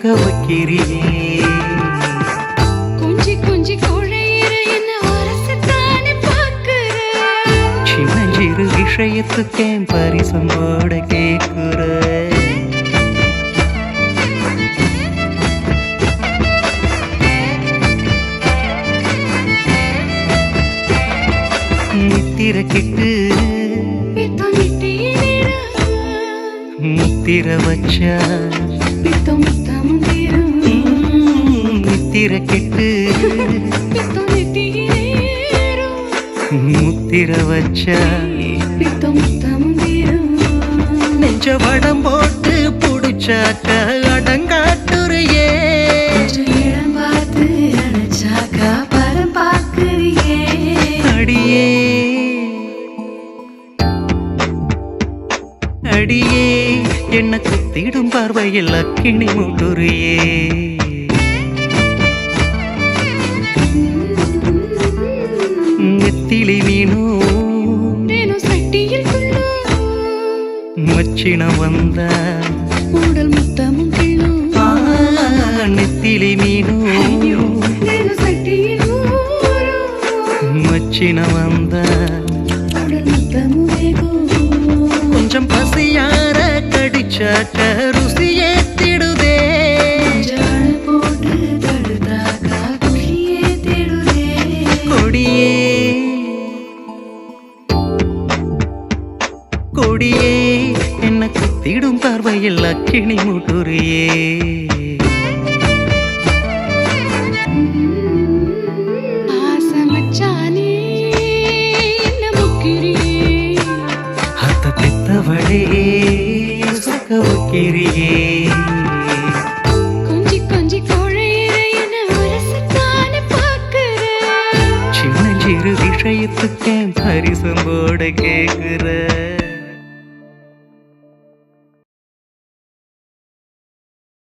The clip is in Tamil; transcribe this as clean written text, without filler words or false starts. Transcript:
சொக்க வைக்கிறியே கொஞ்சி கொஞ்சி குழையிற என்ன அரசத்தானே பார்க்கிற சின்னஞ்சிறு விஷயத்துக்கேன் பரிசம்போட கேட்குற நித்திர கிட்டு முத்திர வச்சா நித்திர கிட்டு முத்திர வச்சா நெஞ்ச வடம் போட்டு புடிச்சாக்க அடங்காட்டுறியே அடியே அடியே என்ன குத்திடும் பார்வையில் அக்கினி மூட்டுறியே நெத்திலி மீனும் மச்சினம் வந்த உடல் முத்தமும் கிள்ளும் நெத்திலி மீனும் மச்சினம் வந்த உடல் முத்தமும் கொஞ்சம் பசியார கடிச்சாக்க ருசியே திடுதே போட்டு தடுத்தாக்கா குஷியே தேடுதே கொடியே கொடியே என்ன குத்திடும் பார்வையில் அக்கினி மூட்டுறியே ஆசமச்சானே என்ன முக்கிரியே அத்த பெத்தவளே சொக்க வைக்கிறியே கொஞ்சி கொஞ்சி குழையிற என்ன அரசத்தானே பார்க்கிற சின்னஞ்சிறு விஷயத்துக்கேன் பரிசம்போட கேட்குற